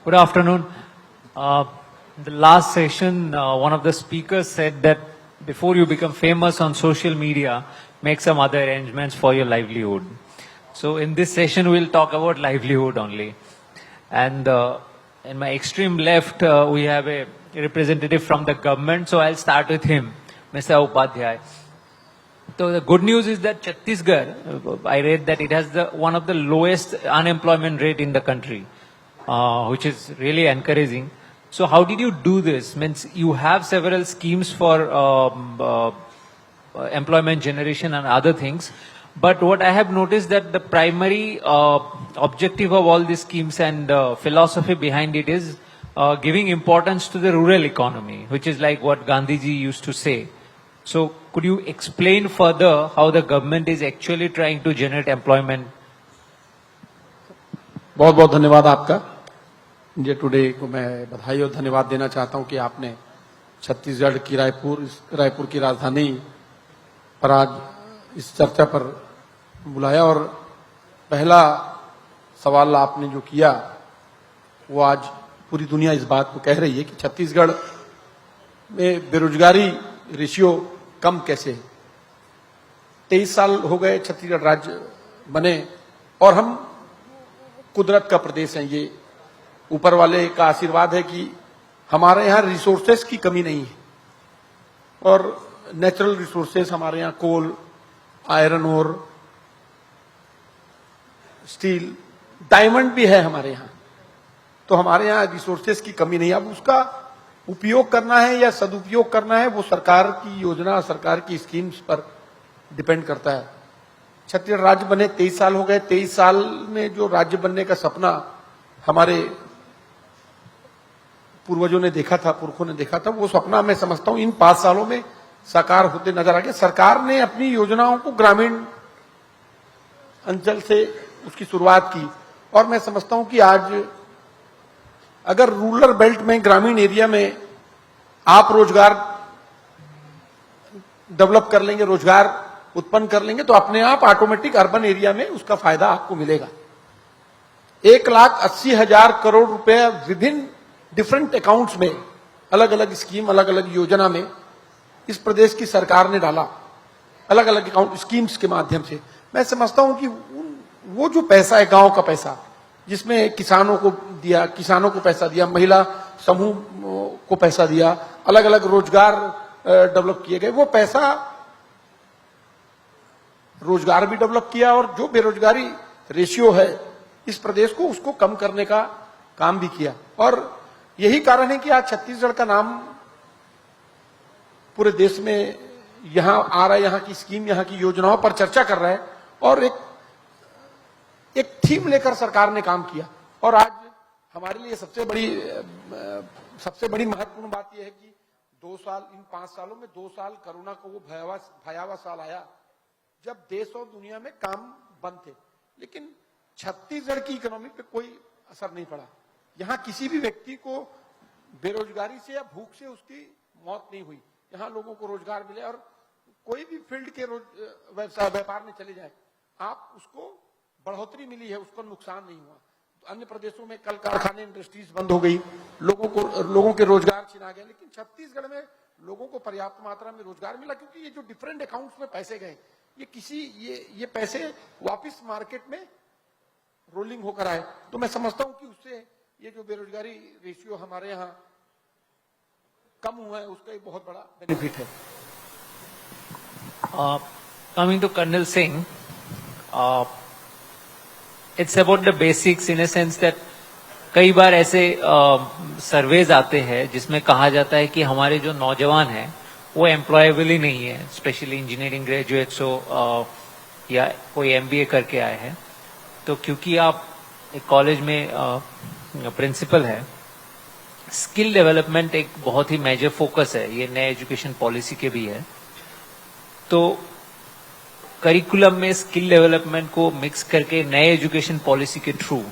Good afternoon. The last session, one of the speakers said that before you become famous on social media, make some other arrangements for your livelihood. So in this session, we'll talk about livelihood only. And in my extreme left, we have a representative from the government. So I'll start with him, Mr. Upadhyay. So the good news is that Chhattisgarh, I read that it has one of the lowest unemployment rate in the country, which is really encouraging. So how did you do this? Means you have several schemes for employment generation and other things. But what I have noticed that the primary objective of all these schemes and philosophy behind it is giving importance to the rural economy, which is like what Gandhiji used to say. So could you explain further how the government is actually trying to generate employment? बहुत बहुत धन्यवाद आपका। India today को मैं बधाई और धन्यवाद देना चाहता हूं कि आपने छत्तीसगढ़ की रायपुर की राजधानी पर आज इस चर्चा पर बुलाया। और पहला सवाल आपने जो किया वो आज पूरी दुनिया इस बात को कह रही है कि छत्तीसगढ़ में बेरोजगारी रेशियो कम कैसे है। 23 साल हो गए छत्तीसगढ़ राज्य बने और हम कुदरत का प्रदेश है। ये ऊपर वाले का आशीर्वाद है कि हमारे यहाँ रिसोर्सेस की कमी नहीं है और नेचुरल रिसोर्सेस हमारे यहाँ कोल, आयरन ओर, स्टील, डायमंड भी है हमारे यहाँ। तो हमारे यहाँ रिसोर्सेस की कमी नहीं है। अब उसका उपयोग करना है या सदुपयोग करना है वो सरकार की योजना, सरकार की स्कीम्स पर डिपेंड करता है। छत्तीसगढ़ राज्य बने 23 साल हो गए। 23 साल में जो राज्य बनने का सपना हमारे पूर्वजों ने देखा था, पुरखों ने देखा था, वो सपना मैं समझता हूं इन 5 सालों में साकार होते नजर आ गया। सरकार ने अपनी योजनाओं को ग्रामीण अंचल से उसकी शुरुआत की और मैं समझता हूं कि आज अगर रूरल बेल्ट में, ग्रामीण एरिया में आप रोजगार डेवलप कर लेंगे, रोजगार उत्पन्न कर लेंगे, तो अपने आप ऑटोमेटिक अर्बन एरिया में उसका फायदा आपको मिलेगा। 1,80,000 करोड़ रुपए विभिन्न डिफरेंट अकाउंट्स में, अलग अलग स्कीम, अलग अलग योजना में इस प्रदेश की सरकार ने डाला, अलग अलग अकाउंट स्कीम्स के माध्यम से। मैं समझता हूं कि वो जो पैसा है, गांव का पैसा, जिसमें किसानों को दिया, किसानों को पैसा दिया, महिला समूह को पैसा दिया, अलग अलग रोजगार डेवलप किए गए, वो पैसा रोजगार भी डेवलप किया और जो बेरोजगारी रेशियो है इस प्रदेश को, उसको कम करने का काम भी किया। और यही कारण है कि आज छत्तीसगढ़ का नाम पूरे देश में यहां आ रहा है, यहां की स्कीम, यहां की योजनाओं पर चर्चा कर रहा है और एक थीम लेकर सरकार ने काम किया। और आज हमारे लिए सबसे बड़ी महत्वपूर्ण बात यह है कि 2 साल, इन 5 सालों में 2 साल कोरोना का वो भयावह साल आया जब देश और दुनिया में काम बंद थे, लेकिन छत्तीसगढ़ की इकोनॉमी पे कोई असर नहीं पड़ा। यहाँ किसी भी व्यक्ति को बेरोजगारी से या भूख से उसकी मौत नहीं हुई। यहाँ लोगों को रोजगार मिले और कोई भी फील्ड के व्यापार में चले जाए, आप उसको बढ़ोतरी मिली है, उसको नुकसान नहीं हुआ। तो अन्य प्रदेशों में कल कारखाने, इंडस्ट्रीज बंद हो गई, लोगों के रोजगार छिना गया, लेकिन छत्तीसगढ़ में लोगों को पर्याप्त मात्रा में रोजगार मिला क्योंकि ये जो डिफरेंट अकाउंट्स में पैसे गए, ये पैसे वापस मार्केट में रोलिंग होकर आए। तो मैं समझता हूं कि उससे ये जो बेरोजगारी रेशियो हमारे यहाँ कम हुआ है, उसका एक बहुत बड़ा बेनिफिट है। Coming to Colonel Singh, it's about the basics in a sense that कई बार ऐसे सर्वेज आते हैं जिसमें कहा जाता है कि हमारे जो नौजवान हैं वो एम्प्लॉयबल ही नहीं है, स्पेशली इंजीनियरिंग ग्रेजुएट्स हो या कोई एमबीए करके आए हैं। तो क्योंकि आप एक कॉलेज में प्रिंसिपल है, स्किल डेवलपमेंट एक बहुत ही मेजर फोकस है, ये नए एजुकेशन पॉलिसी के भी है। तो करिकुलम में स्किल डेवलपमेंट को मिक्स करके नए एजुकेशन पॉलिसी के थ्रू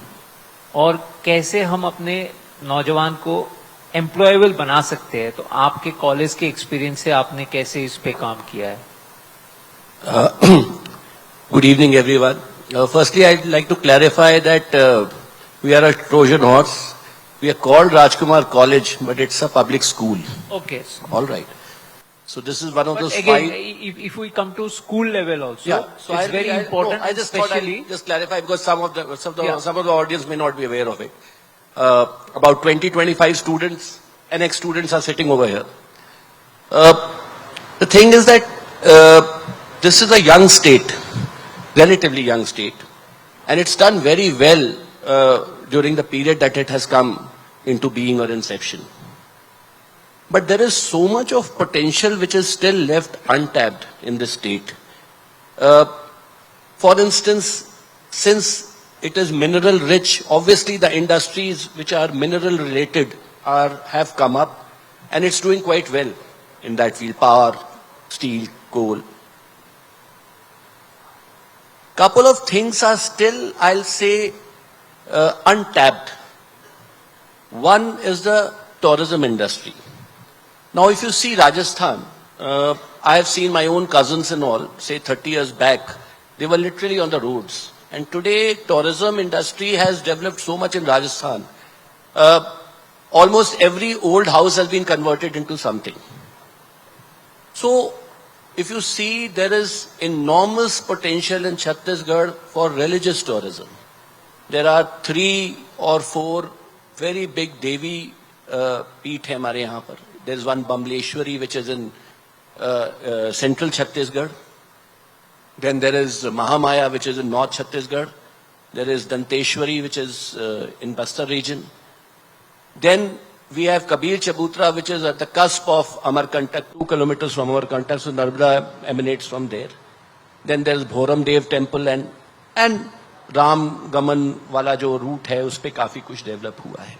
और कैसे हम अपने नौजवान को एम्प्लॉयबल बना सकते हैं, तो आपके कॉलेज के एक्सपीरियंस से आपने कैसे इस पे काम किया है? Good evening, everyone. Firstly, I'd like to clarify that we are a Trojan horse. We are called Rajkumar College, but it's a public school. Okay. All right. So this is one of But those again, five. if we come to school level also, Yeah, so it's very important, no, I just thought especially. I'll just clarify because some of the Yeah. some of the audience may not be aware of it. About 20-25 students, NX students are sitting over here. The thing is that this is a young state, relatively young state, and it's done very well during the period that it has come into being or inception. But there is so much of potential which is still left untapped in this state. For instance, since it is mineral rich, obviously the industries which are mineral related have come up, and it's doing quite well in that field: power, steel, coal. Couple of things are still, I'll say, untapped. One is the tourism industry. Now, if you see Rajasthan, I have seen my own cousins and all, say 30 years back, they were literally on the roads. And today, tourism industry has developed so much in Rajasthan. Almost every old house has been converted into something. So, if you see, there is enormous potential in Chhattisgarh for religious tourism. There are 3 or 4 very big Devi peeth hai hamare yahan par. There is one Bambleshwari which is in central Chhattisgarh. Then there is Mahamaya which is in North Chhattisgarh. There is Danteshwari which is in Bastar region. Then we have Kabir Chabutra which is at the cusp of Amarkantak, 2 kilometers from Amarkantak, so Narmada emanates from there. Then there is Bhoram Dev temple and Ram Gaman wala jo route hai, us pe kafi kuch develop hua hai.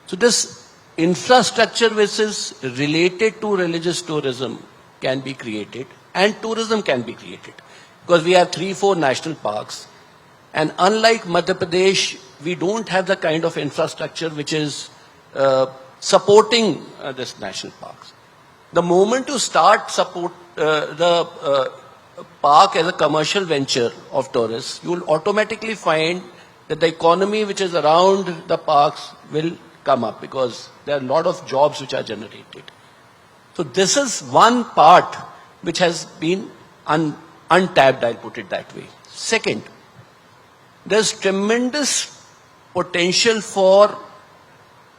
So this infrastructure which is related to religious tourism can be created and tourism can be created. Because we have 3-4 national parks, and unlike Madhya Pradesh, we don't have the kind of infrastructure which is supporting this national parks. The moment you start support the park as a commercial venture of tourists, you will automatically find that the economy which is around the parks will come up because there are a lot of jobs which are generated. So this is one part which has been untapped, I'll put it that way. Second, there's tremendous potential for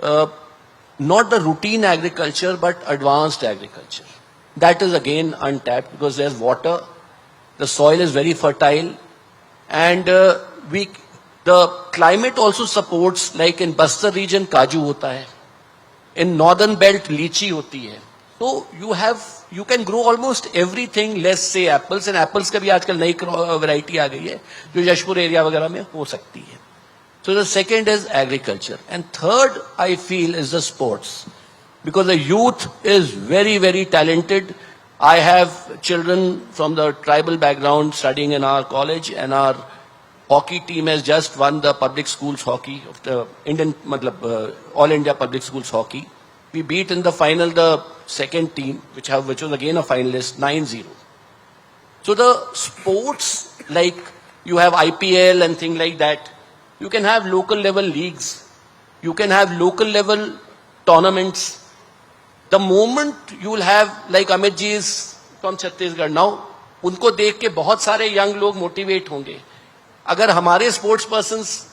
not the routine agriculture but advanced agriculture. That is again untapped because there's water, the soil is very fertile, and the climate also supports, like in Bastar region, kaju hota hai. In northern belt, lychee hoti hai. So you can grow almost everything, let's say apples, and apples ka bhi aajkal nayi variety aa gayi hai, jo Yashpur area वगैरह में हो सकती है. So the second is agriculture. And third, I feel, is the sports. Because the youth is very, very talented. I have children from the tribal background studying in our college, and our hockey team has just won the public schools hockey of the All India Public Schools hockey. We beat in the final the second team, which was again a finalist, 9-0. So the sports, like you have IPL and things like that, you can have local level leagues, you can have local level tournaments. The moment you will have, like Amit ji is from Chhattisgarh now, उनको देख के बहुत सारे young लोग motivate होंगे. अगर हमारे sports persons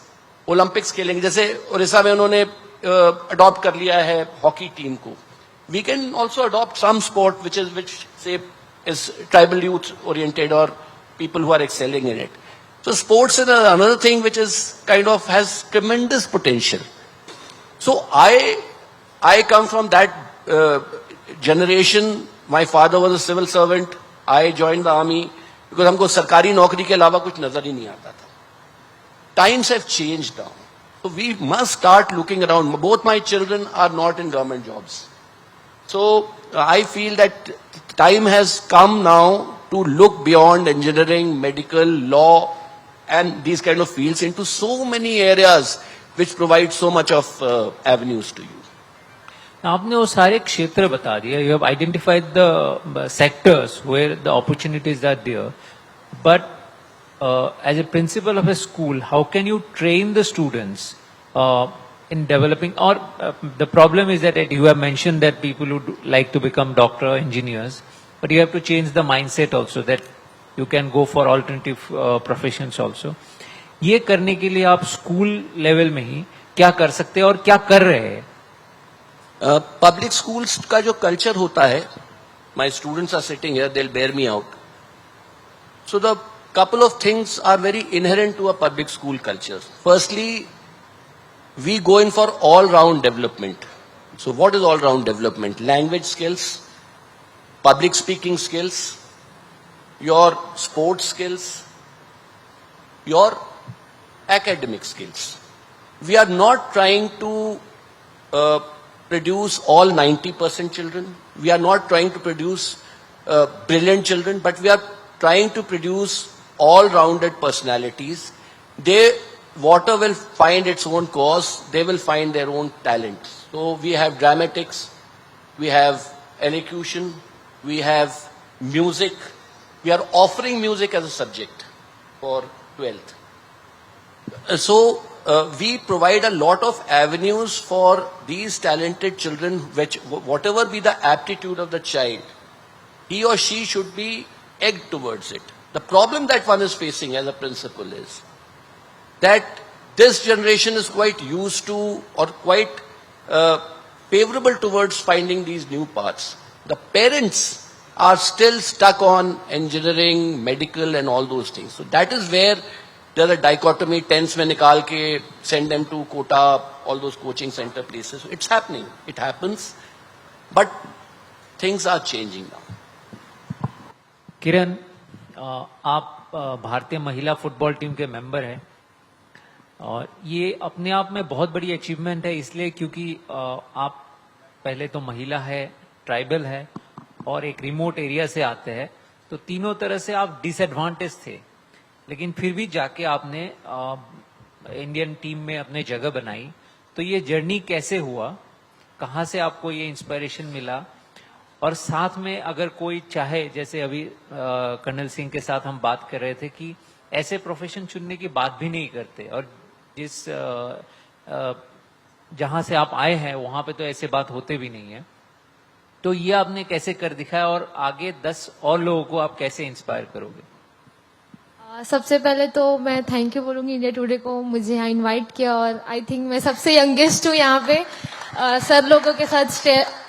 Olympics खेलेंगे, जैसे उड़ीसा में उन्होंने adopt कर लिया है hockey team को, we can also adopt some sport which say is tribal youth oriented or people who are excelling in it. So sports is another thing which is kind of has tremendous potential. So I come from that generation. My father was a civil servant. I joined the army because हमको सरकारी नौकरी के अलावा कुछ नजर ही नहीं आता था. Times have changed now. So we must start looking around. Both my children are not in government jobs. So I feel that time has come now to look beyond engineering, medical, law, and these kind of fields into so many areas which provide so much of avenues to you. आपने वो सारे क्षेत्र बता दिया. You have identified the sectors where the opportunities are there, but as a principal of a school, how can you train the students in developing, or the problem is that you have mentioned that people would like to become doctor or engineers, but you have to change the mindset also that you can go for alternative professions also. ये करने के लिए आप school level में ही क्या कर सकते हैं और क्या कर रहे हैं? पब्लिक स्कूल्स का जो कल्चर होता है, my students are sitting here, they will bear me out. So the couple of things are very inherent to a public school culture. Firstly, we go in for all-round development. So what is all-round development? Language skills, public speaking skills, your sports skills, your academic skills. We are not trying to produce all 90% children. We are not trying to produce brilliant children, but we are trying to produce all-rounded personalities. Water will find its own course, they will find their own talent. So we have dramatics, we have elocution, we have music. We are offering music as a subject for 12th. So we provide a lot of avenues for these talented children, which whatever be the aptitude of the child, he or she should be egged towards it. The problem that one is facing as a principal is that this generation is quite used to or quite favorable towards finding these new paths. The parents are still stuck on engineering, medical and all those things. So that is where there's a dichotomy, tens mein nikal ke send them to Kota, all those coaching center places. So it's happening. It happens. But things are changing now. किरण, आप भारतीय महिला football team के member हैं और ये अपने आप में बहुत बड़ी अचीवमेंट है, इसलिए क्योंकि आप पहले तो महिला है, ट्राइबल है और एक रिमोट एरिया से आते हैं, तो तीनों तरह से आप डिसएडवांटेज थे, लेकिन फिर भी जाके आपने इंडियन टीम में अपने जगह बनाई. तो ये जर्नी कैसे हुआ, कहाँ से आपको ये इंस्पिरेशन मिला? और साथ में अगर कोई चाहे, जैसे अभी कर्नल सिंह के साथ हम बात कर रहे थे कि ऐसे प्रोफेशन चुनने की बात भी नहीं करते, और जिस जहां से आप आए हैं वहां पे तो ऐसे बात होते भी नहीं है, तो ये आपने कैसे कर दिखाया और आगे 10 और लोगों को आप कैसे इंस्पायर करोगे? सबसे पहले तो मैं थैंक यू बोलूंगी इंडिया टुडे को, मुझे यहाँ इनवाइट किया, और आई थिंक मैं सबसे यंगेस्ट हूँ यहाँ पे. सर लोगों के साथ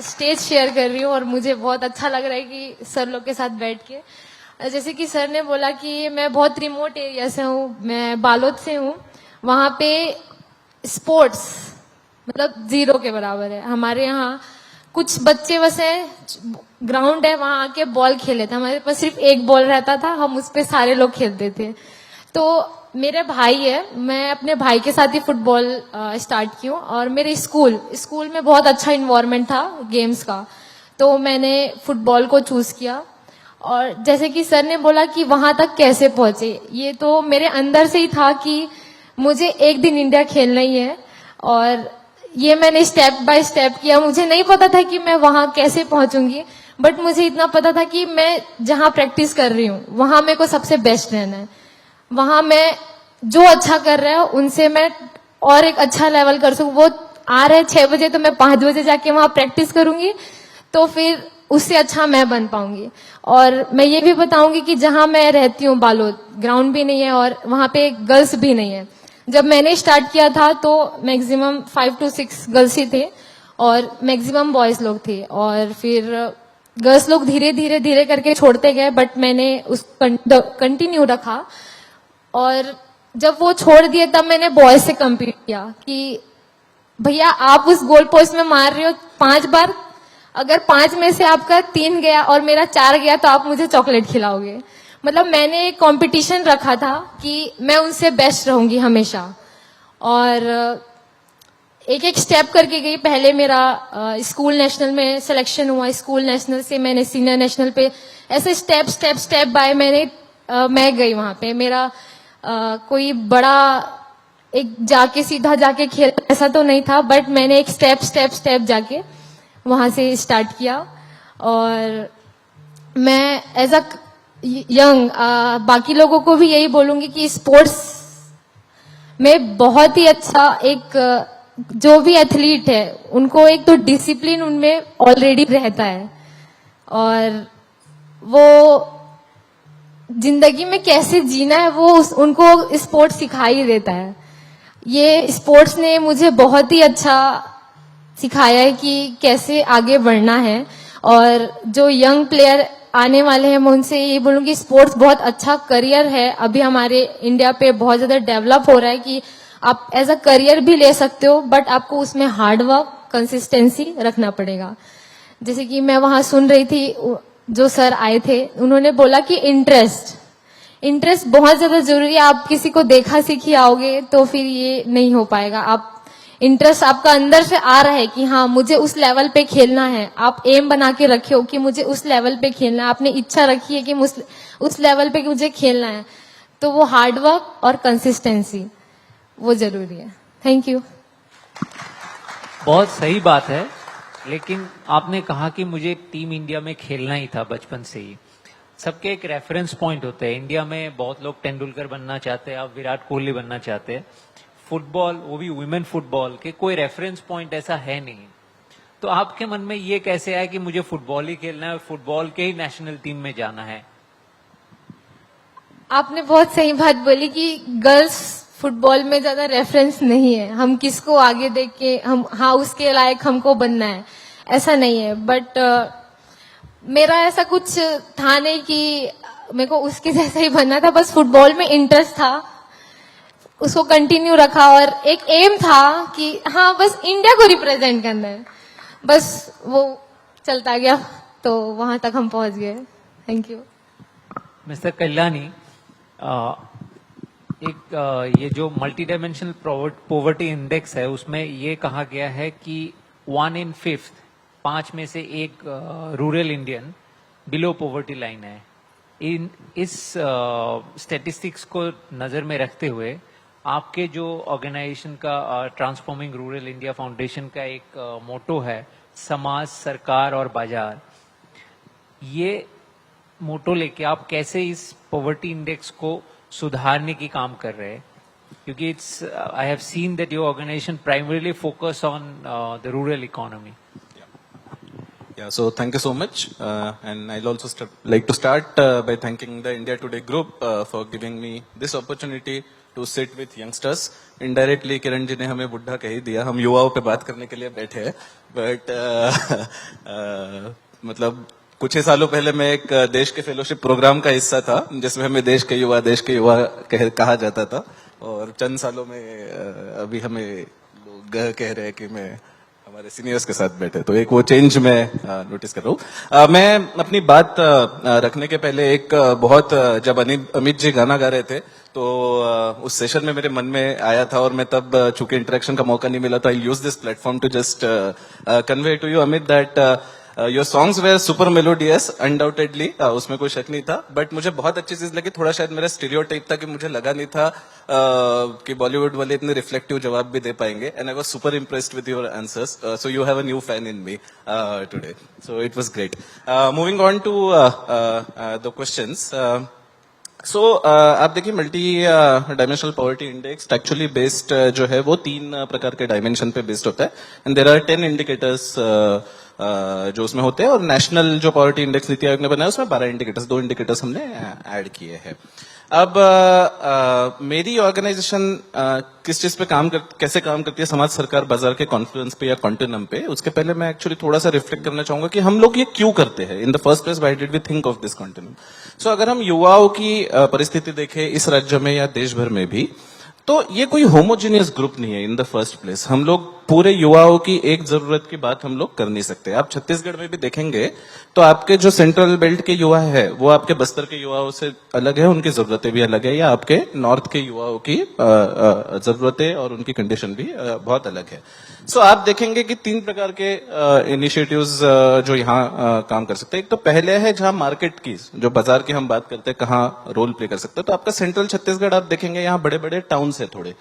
स्टेज शेयर कर रही हूँ और मुझे बहुत अच्छा लग रहा है कि सर लोग के साथ बैठ के. जैसे कि सर ने बोला कि मैं बहुत रिमोट एरिया से हूँ, मैं बालोद से हूँ. वहाँ पे स्पोर्ट्स मतलब 0 के बराबर है. हमारे यहाँ कुछ बच्चे बस है, ग्राउंड है, वहां आके बॉल खेले थे. हमारे पास सिर्फ एक बॉल रहता था, हम उस पे सारे लोग खेलते थे. तो मेरे भाई है, मैं अपने भाई के साथ ही फुटबॉल स्टार्ट की हूँ. और मेरे स्कूल में बहुत अच्छा इन्वायरमेंट था गेम्स का, तो मैंने फुटबॉल को चूज किया. और जैसे कि सर ने बोला कि वहां तक कैसे पहुंचे, ये तो मेरे अंदर से ही था कि मुझे एक दिन इंडिया खेलना ही है, और ये मैंने स्टेप बाय स्टेप किया. मुझे नहीं पता था कि मैं वहां कैसे पहुंचूंगी, बट मुझे इतना पता था कि मैं जहां प्रैक्टिस कर रही हूँ वहां मेरे को सबसे बेस्ट रहना है. वहां मैं जो अच्छा कर रहा है उनसे मैं और एक अच्छा लेवल कर सकूं. वो आ रहे 6 बजे तो मैं 5 बजे जाके वहां प्रैक्टिस करूंगी, तो फिर उससे अच्छा मैं बन पाऊंगी. और मैं ये भी बताऊंगी कि जहां मैं रहती हूँ बालोद, ग्राउंड भी नहीं है और वहां पे गर्ल्स भी नहीं है. जब मैंने स्टार्ट किया था तो मैक्सिमम 5 to 6 गर्ल्स ही थे और मैक्सिमम बॉयज लोग थे. और फिर गर्ल्स लोग धीरे धीरे करके छोड़ते गए, बट मैंने उस कंटिन्यू रखा. और जब वो छोड़ दिए तब मैंने बॉयज से कम्पीट किया कि भैया आप उस गोल पोस्ट में मार रहे हो 5 बार, अगर 5 में से आपका 3 गया और मेरा 4 गया तो आप मुझे चॉकलेट खिलाओगे. मतलब मैंने एक कंपटीशन रखा था कि मैं उनसे बेस्ट रहूंगी हमेशा. और एक एक स्टेप करके गई. पहले मेरा स्कूल नेशनल में सिलेक्शन हुआ, स्कूल नेशनल से मैंने सीनियर नेशनल पे, ऐसे स्टेप बाय मैं गई. वहां पे मेरा कोई बड़ा एक जाके सीधा जाके खेल ऐसा तो नहीं था, बट मैंने एक स्टेप जाके वहां से स्टार्ट किया. और मैं एज अ यंग बाकी लोगों को भी यही बोलूंगी कि स्पोर्ट्स में बहुत ही अच्छा एक जो भी एथलीट है उनको एक तो डिसिप्लिन उनमें ऑलरेडी रहता है और वो जिंदगी में कैसे जीना है वो उनको स्पोर्ट्स सिखा ही देता है। ये स्पोर्ट्स ने मुझे बहुत ही अच्छा सिखाया है कि कैसे आगे बढ़ना है और जो यंग प्लेयर आने वाले हैं मैं उनसे ये बोलूंगी स्पोर्ट्स बहुत अच्छा करियर है। अभी हमारे इंडिया पे बहुत ज्यादा डेवलप हो रहा है कि आप एज अ करियर भी ले सकते हो, बट आपको उसमें हार्ड वर्क कंसिस्टेंसी रखना पड़ेगा। जैसे कि मैं वहां सुन रही थी, जो सर आए थे उन्होंने बोला कि इंटरेस्ट बहुत ज्यादा जरूरी है। आप किसी को देखा सीखी आओगे तो फिर ये नहीं हो पाएगा। आप इंटरेस्ट आपका अंदर से आ रहा है कि हाँ मुझे उस लेवल पे खेलना है, आप एम बना के रखे हो कि मुझे उस लेवल पे खेलना है, आपने इच्छा रखी है कि उस लेवल पे मुझे खेलना है, तो वो हार्ड वर्क और कंसिस्टेंसी वो जरूरी है। Thank you. बहुत सही बात है, लेकिन आपने कहा कि मुझे टीम इंडिया में खेलना ही था बचपन से ही। सबके एक रेफरेंस पॉइंट होते हैं। इंडिया में बहुत लोग तेंदुलकर बनना चाहते हैं, आप विराट कोहली बनना चाहते हैं। फुटबॉल, वो भी वुमेन फुटबॉल के कोई रेफरेंस पॉइंट ऐसा है नहीं। तो आपके मन में ये कैसे आया कि मुझे फुटबॉल ही खेलना है और फुटबॉल के ही नेशनल टीम में जाना है? आपने बहुत सही बात बोली कि गर्ल्स फुटबॉल में ज्यादा रेफरेंस नहीं है। हम किसको आगे देख के हम हाँ उसके लायक हमको बनना है, ऐसा नहीं है। बट मेरा ऐसा कुछ था नहीं कि मेरे को उसके जैसा ही बनना था, बस फुटबॉल में इंटरेस्ट था, उसको कंटिन्यू रखा और एक एम था कि हाँ बस इंडिया को रिप्रेजेंट करना है, बस वो चलता गया तो वहां तक हम पहुंच गए। Thank you. मिस्टर कल्याणी, ये जो मल्टी डायमेंशनल पॉवर्टी इंडेक्स है उसमें ये कहा गया है कि 1 in 5, 5 में से एक rural Indian below poverty line है। इस स्टैटिस्टिक्स को नजर में रखते हुए आपके जो ऑर्गेनाइजेशन का ट्रांसफॉर्मिंग रूरल इंडिया फाउंडेशन का एक मोटो है, समाज, सरकार और बाजार, ये मोटो लेके आप कैसे इस पॉवर्टी इंडेक्स को सुधारने की काम कर रहे हैं? क्योंकि I have seen that your organisation primarily focus on the rural economy. Yeah, so thank you so much, and I'll also like to start by thanking the India Today group for giving me this opportunity to sit with youngsters. Indirectly, Kiran ji ने हमें बुढ़ा कह ही दिया, हम युवाओं पे बात करने के लिए बैठे हैं, but मतलब कुछ ही सालों पहले मैं एक देश के फेलोशिप प्रोग्राम का हिस्सा था जिसमें हमें देश के युवा कहा जाता था, और चंद सालों में अभी हमें लोग कह रहे हैं कि मैं हमारे सीनियर्स के साथ बैठे, तो एक वो चेंज मैं नोटिस कर रहा हूँ। मैं अपनी बात रखने के पहले एक बहुत जब अमित जी गाना गा रहे थे तो उस सेशन में मेरे मन में आया था, और मैं तब चूंकि इंटरेक्शन का मौका नहीं मिला था, I use this platform to just convey to you Amit that your songs were super melodious, undoubtedly, उसमें कोई शक नहीं था। बट मुझे बहुत अच्छी चीज लगी, थोड़ा शायद मेरा स्टीरियोटाइप था कि मुझे लगा नहीं था कि बॉलीवुड वाले इतने रिफ्लेक्टिव जवाब भी दे पाएंगे, and I was super impressed with your answers. So you have a new fan in me today, so it was great. Moving on to the questions. So आप देखिए, multi dimensional poverty index actually based जो है वो 3 प्रकार के dimension पे based होता है, एंड देयर आर 10 इंडिकेटर्स जो उसमें होते हैं, और नेशनल जो पॉवर्टी इंडेक्स नीति आयोग ने बनाया उसमें 12 इंडिकेटर्स, 2 इंडिकेटर्स हमने ऐड किए हैं। अब मेरी ऑर्गेनाइजेशन किस चीज पे कैसे काम करती है, समाज, सरकार, बाजार के कॉन्फ्लुएंस पे या कॉन्टिनम पे, उसके पहले मैं एक्चुअली थोड़ा सा रिफ्लेक्ट करना चाहूंगा कि हम लोग ये क्यों करते हैं। In the first place, why did we think of this continuum? So अगर हम युवाओं की परिस्थिति देखें इस राज्य में या देश भर में भी, तो ये कोई होमोजीनियस ग्रुप नहीं है। इन द फर्स्ट प्लेस हम लोग पूरे युवाओं की एक जरूरत की बात हम लोग कर नहीं सकते। आप छत्तीसगढ़ में भी देखेंगे तो आपके जो सेंट्रल बेल्ट के युवा है वो आपके बस्तर के युवाओं से अलग है, उनकी जरूरतें भी अलग है, या आपके नॉर्थ के युवाओं की जरूरतें और उनकी कंडीशन भी बहुत अलग है। सो आप देखेंगे कि 3 प्रकार के इनिशिएटिव्स जो यहाँ काम कर सकते हैं। एक तो पहले है जहां मार्केट की, जो बाजार की हम बात करते हैं, कहाँ रोल प्ले कर सकते हैं, तो आपका सेंट्रल छत्तीसगढ़ आप देखेंगे यहाँ बड़े बड़े टाउन्स है थोड़े,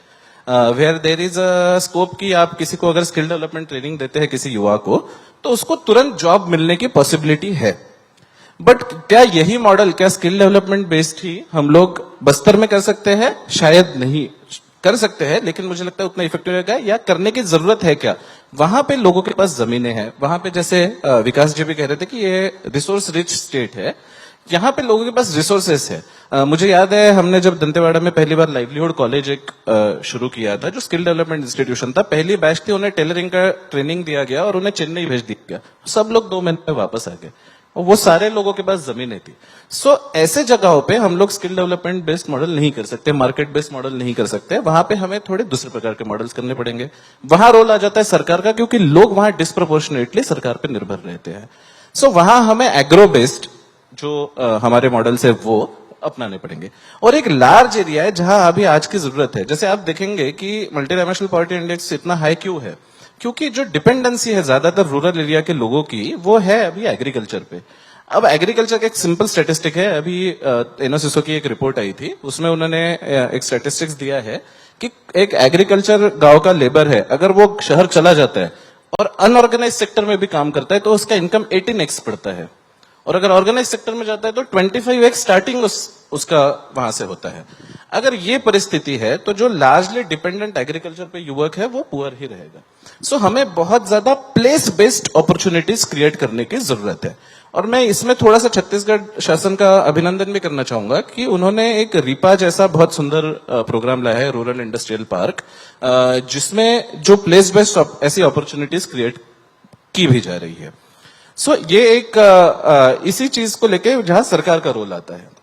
where there is a scope की आप किसी को अगर स्किल डेवलपमेंट ट्रेनिंग देते हैं किसी युवा को, तो उसको तुरंत जॉब मिलने की पॉसिबिलिटी है। बट क्या यही मॉडल, क्या स्किल डेवलपमेंट बेस्ड ही हम लोग बस्तर में कर सकते हैं? शायद नहीं। कर सकते हैं, लेकिन मुझे लगता है उतना इफेक्टिव रहेगा या करने की जरूरत है क्या। वहां पे लोगों के पास जमीनें हैं, वहां पे जैसे विकास जी भी कह रहे थे कि ये रिसोर्स रिच स्टेट है, यहाँ पे लोगों के पास रिसोर्सेस है। मुझे याद है हमने जब दंतेवाड़ा में पहली बार लाइवलीहुड कॉलेज एक शुरू किया था, जो स्किल डेवलपमेंट इंस्टीट्यूशन था, पहली बैच थी, उन्हें टेलरिंग का ट्रेनिंग दिया गया और उन्हें चेन्नई भेज दिया गया। सब लोग 2 महीने में वापस आ गए और वो सारे लोगों के पास जमीनें थी। सो ऐसे जगहों पे हम लोग स्किल डेवलपमेंट बेस्ड मॉडल नहीं कर सकते, मार्केट बेस्ड मॉडल नहीं कर सकते, वहां पे हमें थोड़े दूसरे प्रकार के मॉडल्स करने पड़ेंगे। वहां रोल आ जाता है सरकार का, क्योंकि लोग वहां डिस्प्रोपोर्शनेटली सरकार पे निर्भर रहते हैं। सो वहां हमें एग्रो बेस्ड जो हमारे मॉडल्स है वो अपनाने पड़ेंगे। और एक लार्ज एरिया है जहां अभी आज की जरूरत है। जैसे आप देखेंगे कि मल्टीडायमेंशनल पॉवर्टी इंडेक्स इतना हाई क्यों है, क्योंकि जो डिपेंडेंसी है ज्यादातर रूरल एरिया के लोगों की, वो है अभी एग्रीकल्चर पे। अब एग्रीकल्चर का एक सिंपल स्टैटिस्टिक है, अभी एनओसिसो की एक रिपोर्ट आई थी, उसमें उन्होंने एक स्टैटिस्टिक्स दिया है कि एक एग्रीकल्चर गांव का लेबर है, अगर वो शहर चला जाता है और अनऑर्गेनाइज सेक्टर में भी काम करता है तो उसका इनकम 18x बढ़ता है, और अगर ऑर्गेनाइज सेक्टर में जाता है तो 25x स्टार्टिंग उसका वहां से होता है। अगर ये परिस्थिति है तो जो लार्जली डिपेंडेंट एग्रीकल्चर पे युवक है वो पुअर ही रहेगा। सो हमें बहुत ज्यादा प्लेस बेस्ड अपॉर्चुनिटीज क्रिएट करने की जरूरत है। और मैं इसमें थोड़ा सा छत्तीसगढ़ शासन का अभिनंदन भी करना चाहूंगा कि उन्होंने एक रीपा जैसा बहुत सुंदर प्रोग्राम लाया है, रूरल इंडस्ट्रियल पार्क, जिसमें जो प्लेस बेस्ड ऐसी अपॉर्चुनिटीज क्रिएट की भी जा रही है। सो ये एक इसी चीज को लेके जहां सरकार का रोल आता है।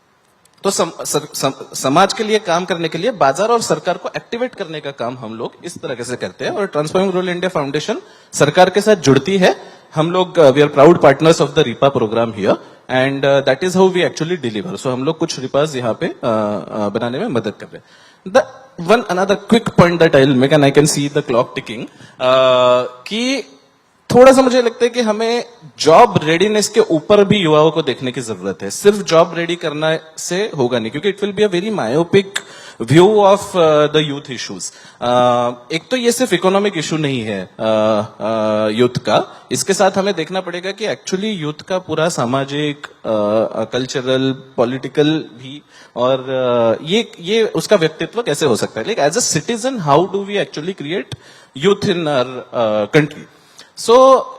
तो समाज के लिए काम करने के लिए बाजार और सरकार को एक्टिवेट करने का काम हम लोग इस तरह से करते हैं, और ट्रांसफॉर्मिंग रूरल इंडिया फाउंडेशन सरकार के साथ जुड़ती है। हम लोग we are proud partners of the रिपा program here, and that is how we actually deliver. So हम लोग कुछ रिपास यहाँ पे बनाने में मदद कर रहे हैं। The one another quick point that I will make, and I can see the clock ticking, कि थोड़ा सा मुझे लगता है कि हमें जॉब रेडीनेस के ऊपर भी युवाओं को देखने की जरूरत है। सिर्फ जॉब रेडी करना से होगा नहीं, क्योंकि it will be a very myopic view of the youth issues. एक तो ये सिर्फ इकोनॉमिक इशू नहीं है यूथ का, इसके साथ हमें देखना पड़ेगा कि एक्चुअली यूथ का पूरा सामाजिक, कल्चरल, पॉलिटिकल भी, और ये उसका व्यक्तित्व कैसे हो सकता है। Like as a citizen, how do we actually create youth in our country. So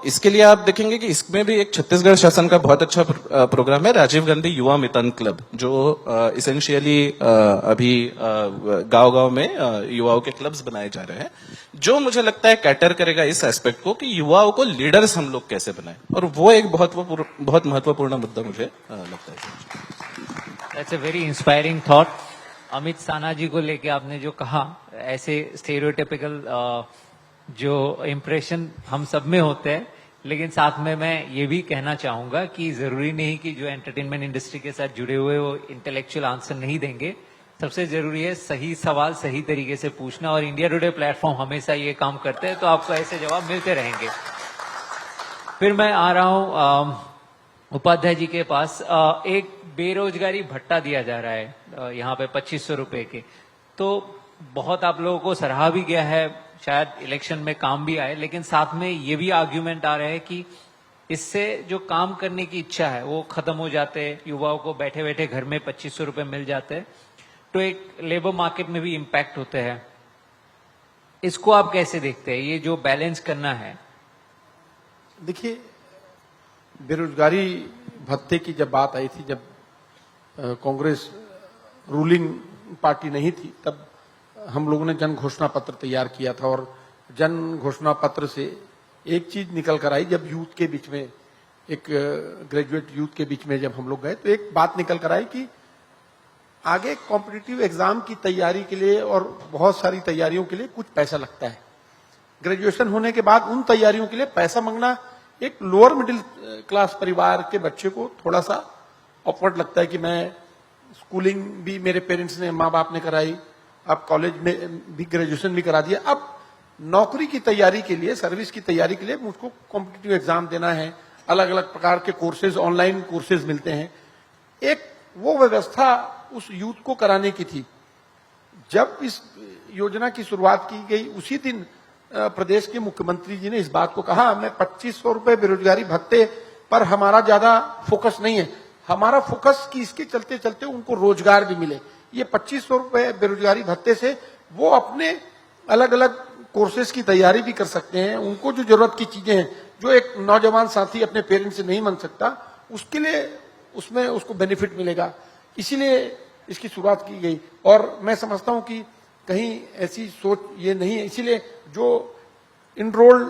इसके लिए आप देखेंगे कि इसमें भी एक छत्तीसगढ़ शासन का बहुत अच्छा प्रोग्राम है, राजीव गांधी युवा मितान क्लब, जो इसेंशियली अभी गांव-गांव में युवाओं के क्लब्स बनाए जा रहे हैं, जो मुझे लगता है कैटर करेगा इस एस्पेक्ट को कि युवाओं को लीडर्स हम लोग कैसे बनाएं, और वो एक बहुत महत्वपूर्ण मुद्दा मुझे लगता है। That's a very inspiring thought. Amit Sana ji को लेके आपने जो कहा, ऐसे स्टेरियोटिपिकल जो इम्प्रेशन हम सब में होते हैं, लेकिन साथ में मैं ये भी कहना चाहूंगा कि जरूरी नहीं कि जो एंटरटेनमेंट इंडस्ट्री के साथ जुड़े हुए वो इंटेलेक्चुअल आंसर नहीं देंगे। सबसे जरूरी है सही सवाल सही तरीके से पूछना, और इंडिया टुडे प्लेटफॉर्म हमेशा ये काम करते हैं, तो आपको ऐसे जवाब मिलते रहेंगे। फिर मैं आ रहा हूं उपाध्याय जी के पास। एक बेरोजगारी भत्ता दिया जा रहा है यहाँ पे 2500 रुपए के, तो बहुत आप लोगों को सराहा भी गया है, शायद इलेक्शन में काम भी आए, लेकिन साथ में ये भी आर्ग्यूमेंट आ रहा है कि इससे जो काम करने की इच्छा है वो खत्म हो जाते हैं, युवाओं को बैठे बैठे घर में 2500 रुपए मिल जाते हैं, तो एक लेबर मार्केट में भी इम्पैक्ट होते हैं। इसको आप कैसे देखते हैं, ये जो बैलेंस करना है? देखिए, बेरोजगारी भत्ते की जब बात आई थी, जब कांग्रेस रूलिंग पार्टी नहीं थी, तब हम लोगों ने जन घोषणा पत्र तैयार किया था, और जन घोषणा पत्र से एक चीज निकल कर आई। जब यूथ के बीच में, एक ग्रेजुएट यूथ के बीच में जब हम लोग गए, तो एक बात निकल कर आई कि आगे कॉम्पिटिटिव एग्जाम की तैयारी के लिए और बहुत सारी तैयारियों के लिए कुछ पैसा लगता है। ग्रेजुएशन होने के बाद उन तैयारियों के लिए पैसा मांगना एक लोअर मिडिल क्लास परिवार के बच्चे को थोड़ा सा ऑकवर्ड लगता है कि मैं स्कूलिंग भी मेरे पेरेंट्स ने, माँ बाप ने कराई, अब कॉलेज में भी ग्रेजुएशन भी करा दिया, अब नौकरी की तैयारी के लिए, सर्विस की तैयारी के लिए मुझको कॉम्पिटिटिव एग्जाम देना है, अलग अलग प्रकार के कोर्सेज, ऑनलाइन कोर्सेज मिलते हैं। एक वो व्यवस्था उस यूथ को कराने की थी। जब इस योजना की शुरुआत की गई, उसी दिन प्रदेश के मुख्यमंत्री जी ने इस बात को कहा, मैं 2500 रुपए बेरोजगारी भत्ते पर हमारा ज्यादा फोकस नहीं है, हमारा फोकस कि इसके चलते चलते उनको रोजगार भी मिले। ये 2500 रुपए बेरोजगारी भत्ते से वो अपने अलग अलग कोर्सेज की तैयारी भी कर सकते हैं। उनको जो जरूरत की चीजें हैं, जो एक नौजवान साथी अपने पेरेंट्स से नहीं मांग सकता, उसके लिए उसमें उसको बेनिफिट मिलेगा। इसीलिए इसकी शुरुआत की गई। और मैं समझता हूं कि कहीं ऐसी सोच ये नहीं है, इसीलिए जो इनरोल्ड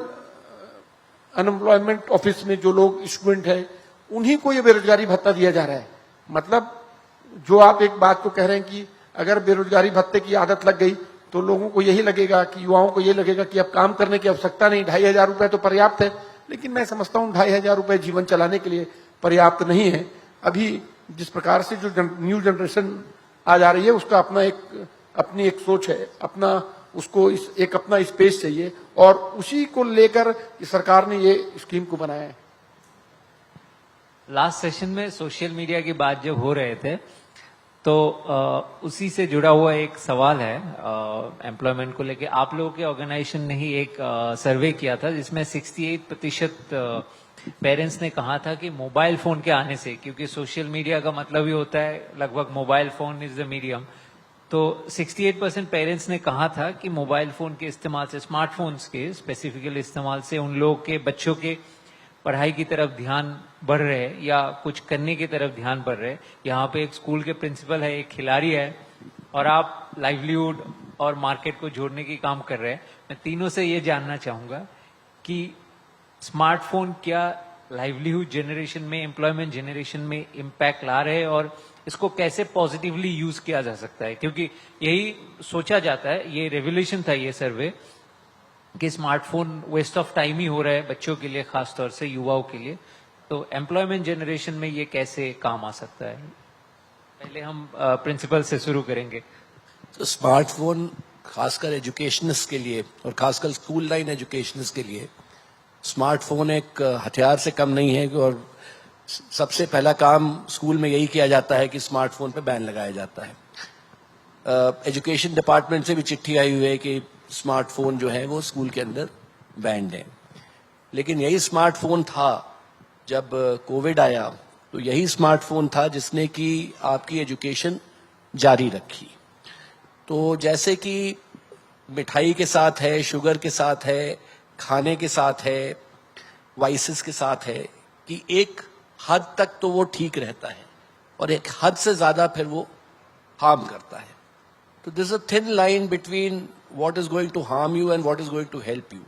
अनएम्प्लॉयमेंट ऑफिस में जो लोग स्टूडेंट है, उन्हीं को ये बेरोजगारी भत्ता दिया जा रहा है। मतलब जो आप एक बात को कह रहे हैं कि अगर बेरोजगारी भत्ते की आदत लग गई तो लोगों को यही लगेगा कि युवाओं को ये लगेगा कि अब काम करने की आवश्यकता नहीं, 2,500 रुपए तो पर्याप्त है। लेकिन मैं समझता हूं 2,500 रुपए जीवन चलाने के लिए पर्याप्त नहीं है। अभी जिस प्रकार से जो न्यू जनरेशन आ जा रही है, उसका अपनी एक सोच है, उसको एक अपना स्पेस चाहिए, और उसी को लेकर सरकार ने ये स्कीम को बनाया है। लास्ट सेशन में सोशल मीडिया की बात जब हो रहे थे तो उसी से जुड़ा हुआ एक सवाल है एम्प्लॉयमेंट को लेके। आप लोगों के ऑर्गेनाइजेशन ने ही एक सर्वे किया था जिसमें 68% पेरेंट्स ने कहा था कि मोबाइल फोन के आने से, क्योंकि सोशल मीडिया का मतलब ही होता है लगभग mobile phone is the medium, तो 68% पेरेंट्स ने कहा था कि मोबाइल फोन के इस्तेमाल से, स्मार्टफोन्स के स्पेसिफिकली इस्तेमाल से उन लोगों के बच्चों के पढ़ाई की तरफ ध्यान बढ़ रहे हैं या कुछ करने की तरफ ध्यान बढ़ रहे हैं। यहाँ पे एक स्कूल के प्रिंसिपल है, एक खिलाड़ी है, और आप लाइवलीहुड और मार्केट को जोड़ने की काम कर रहे हैं। मैं तीनों से ये जानना चाहूंगा कि स्मार्टफोन क्या लाइवलीहुड जनरेशन में, एम्प्लॉयमेंट जनरेशन में इम्पैक्ट ला रहे हैं, और इसको कैसे पॉजिटिवली यूज किया जा सकता है? क्योंकि यही सोचा जाता है, ये रेवोल्यूशन था ये सर्वे, कि स्मार्टफोन वेस्ट ऑफ टाइम ही हो रहा है बच्चों के लिए, खासतौर से युवाओं के लिए। तो एम्प्लॉयमेंट जनरेशन में ये कैसे काम आ सकता है? पहले हम प्रिंसिपल से शुरू करेंगे। तो स्मार्टफोन खासकर एजुकेशनिस्ट के लिए और खासकर स्कूल लाइन एजुकेशनिस्ट के लिए स्मार्टफोन एक हथियार से कम नहीं है। और सबसे पहला काम स्कूल में यही किया जाता है कि स्मार्टफोन पे बैन लगाया जाता है। एजुकेशन डिपार्टमेंट से भी चिट्ठी आई हुई है कि स्मार्टफोन जो है वो स्कूल के अंदर बैंड है। लेकिन यही स्मार्टफोन था जब कोविड आया, तो यही स्मार्टफोन था जिसने कि आपकी एजुकेशन जारी रखी। तो जैसे कि मिठाई के साथ है, शुगर के साथ है, खाने के साथ है, वाइसेस के साथ है, कि एक हद तक तो वो ठीक रहता है और एक हद से ज्यादा फिर वो हार्म करता है। तो this a thin line between what is going to harm you and what is going to help you.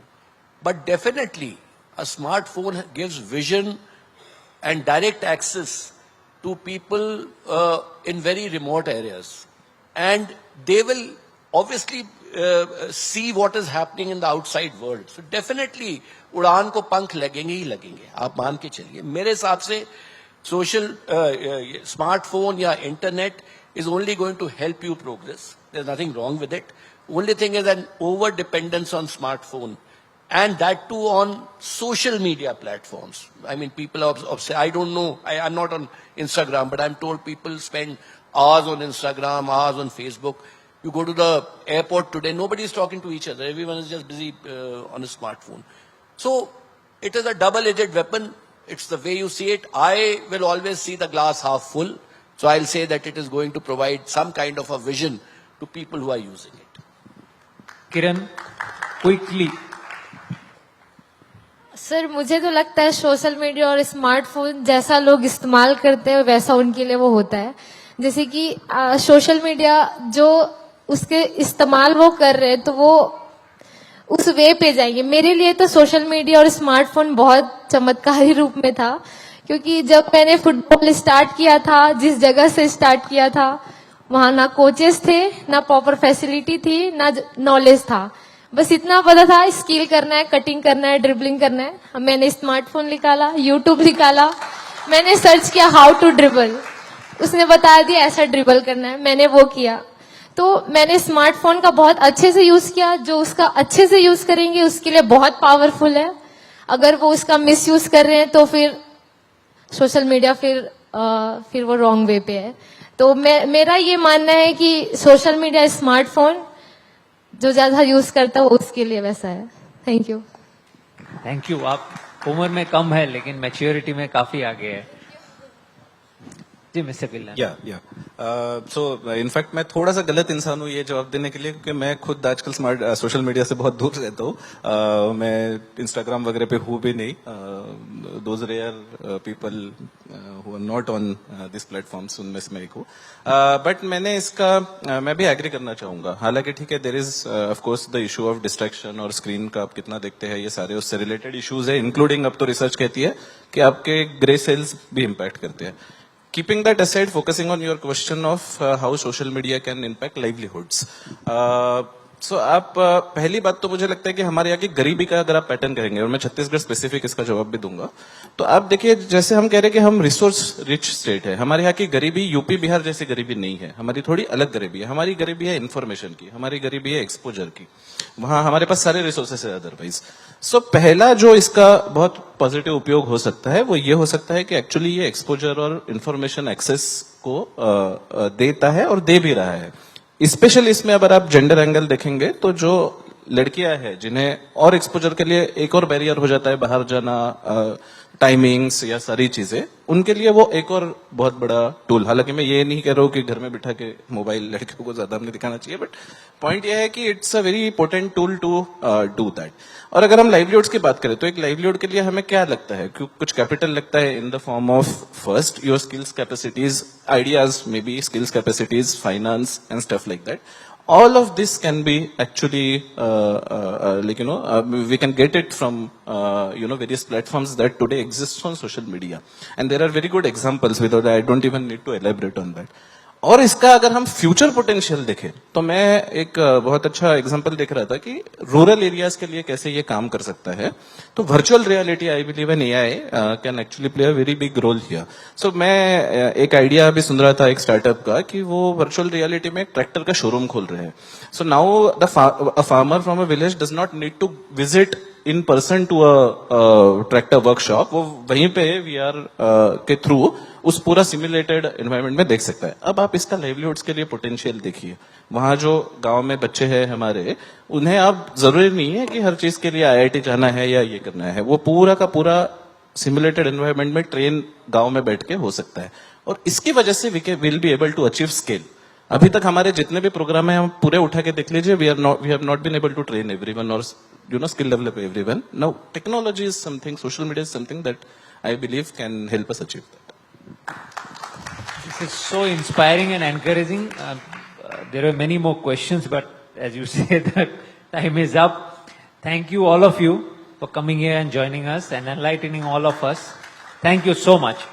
But definitely a smartphone gives vision and direct access to people in very remote areas, and they will obviously see what is happening in the outside world. So definitely उड़ान को पंख लगेंगे ही लगेंगे, आप मान के चलिए। मेरे हिसाब से सोशल स्मार्टफोन या internet is only going to help you progress. There's nothing wrong with it. Only thing is an over dependence on smartphone, and that too on social media platforms. I mean, people I don't know, I'm not on Instagram, but I'm told people spend hours on Instagram, hours on Facebook. You go to the airport today, nobody is talking to each other. Everyone is just busy on a smartphone. So it is a double-edged weapon. It's the way you see it. I will always see the glass half full. So I'll say that it is going to provide some kind of a vision to people who are using it. Kiran, quickly. Sir मुझे तो लगता है social media और smartphone जैसा लोग इस्तेमाल करते हैं वैसा उनके लिए वो होता है। जैसे कि सोशल मीडिया जो उसके इस्तेमाल वो कर रहे हैं तो वो उस वे पे जाएंगे। मेरे लिए तो सोशल मीडिया और स्मार्टफोन बहुत चमत्कारी रूप में था, क्योंकि जब मैंने फुटबॉल स्टार्ट किया था, जिस जगह से स्टार्ट किया था वहां ना कोचेस थे, ना प्रॉपर फैसिलिटी थी, ना नॉलेज था। बस इतना पता था स्किल करना है, कटिंग करना है, ड्रिबलिंग करना है। मैंने स्मार्टफोन निकाला, यूट्यूब निकाला, मैंने सर्च किया हाउ टू ड्रिबल, उसने बता दिया ऐसा ड्रिबल करना है, मैंने वो किया। तो मैंने स्मार्टफोन का बहुत अच्छे से यूज किया। जो उसका अच्छे से यूज करेंगे उसके लिए बहुत पावरफुल है। अगर वो उसका मिस यूज कर रहे हैं तो फिर सोशल मीडिया फिर वो रॉन्ग वे पे है। तो मेरा ये मानना है कि सोशल मीडिया, स्मार्टफोन जो ज्यादा यूज करता है वो उसके लिए वैसा है। Thank you. Thank you. आप उम्र में कम है लेकिन मैच्योरिटी में काफी आगे है। जी मिस्टर पिल्ला। या सो इनफैक्ट मैं थोड़ा सा गलत इंसान हूँ ये जवाब देने के लिए, क्योंकि मैं खुद आजकल स्मार्ट सोशल मीडिया से बहुत दूर रहता हूँ. मैं इंस्टाग्राम वगैरह पे हूँ भी नहीं. Those rare people who are not on this platforms, उनमें से मैं एक हूँ. बट मैंने इसका मैं भी एग्री करना चाहूंगा. हालांकि ठीक है, there is of course the issue of distraction और स्क्रीन का आप कितना देखते हैं, ये सारे उससे रिलेटेड इश्यूज है. इंक्लूडिंग अब तो रिसर्च कहती है कि आपके ग्रे सेल्स भी इम्पैक्ट करते हैं. Keeping that aside, focusing on your question of how social media can impact livelihoods. So आप पहली बात तो मुझे लगता है कि हमारे यहाँ की गरीबी का अगर आप पैटर्न करेंगे, और मैं छत्तीसगढ़ स्पेसिफिक इसका जवाब भी दूंगा, तो आप देखिए जैसे हम कह रहे हैं कि हम रिसोर्स रिच स्टेट है, हमारे यहाँ की गरीबी यूपी बिहार जैसी गरीबी नहीं है. हमारी थोड़ी अलग गरीबी है. हमारी गरीबी है इन्फॉर्मेशन की, हमारी गरीबी है एक्सपोजर की. वहां हमारे पास सारे रिसोर्सेस है अदरवाइज. सो पहला जो इसका बहुत पॉजिटिव उपयोग हो सकता है वो ये हो सकता है कि एक्चुअली ये एक्सपोजर और इन्फॉर्मेशन एक्सेस को देता है और दे भी रहा है. स्पेशली इसमें अगर आप जेंडर एंगल देखेंगे तो जो लड़कियां हैं जिन्हें और एक्सपोजर के लिए एक और बैरियर हो जाता है बाहर जाना, टाइमिंग्स या सारी चीजें, उनके लिए वो एक और बहुत बड़ा टूल. हालांकि मैं ये नहीं कह रहा हूँ कि घर में बिठा के मोबाइल लड़कियों को ज्यादा हमने दिखाना चाहिए, बट पॉइंट ये है कि it's a very important tool to do that. और अगर हम लाइवलीहुड्स की बात करें तो एक लाइवलीहुड के लिए हमें क्या लगता है, कुछ कैपिटल लगता है in the form of first your skills capacities, ideas, may be skills capacities, finance and stuff like that. All of this can be actually, like, we can get it from, various platforms that today exist on social media. And there are very good examples, without I don't even need to elaborate on that. और इसका अगर हम future potential देखें तो मैं एक बहुत अच्छा एग्जांपल देख रहा था कि रूरल एरियाज के लिए कैसे ये काम कर सकता है. तो virtual reality, I believe an AI can actually play a very big role here. So मैं एक आइडिया अभी सुन रहा था एक स्टार्टअप का कि वो वर्चुअल रियलिटी में एक ट्रैक्टर का शोरूम खोल रहे हैं. So now a farmer from a village does not need to visit in person to a tractor workshop. वो वहीं पे वीआर के थ्रू उस पूरा सिमुलेटेड एनवायरनमेंट में देख सकता है. अब आप इसका लाइवलीहुड्स के लिए पोटेंशियल देखिए. वहां जो गांव में बच्चे हैं हमारे, उन्हें अब जरूरी नहीं है कि हर चीज के लिए आईआईटी जाना है या ये करना है. वो पूरा का पूरा सिमुलेटेड एनवायरनमेंट में ट्रेन गांव में बैठ के हो सकता है. और इसकी वजह से we will be able to achieve scale. अभी तक हमारे जितने भी प्रोग्राम है हम पूरे उठा के देख लीजिए, we have not been able to train everyone और skill develop everyone. Now technology is something, social media is something that I believe can help us achieve that. This is so inspiring and encouraging. There are many more questions, but as you say, the time is up. Thank you, all of you, for coming here and joining us and enlightening all of us. Thank you so much.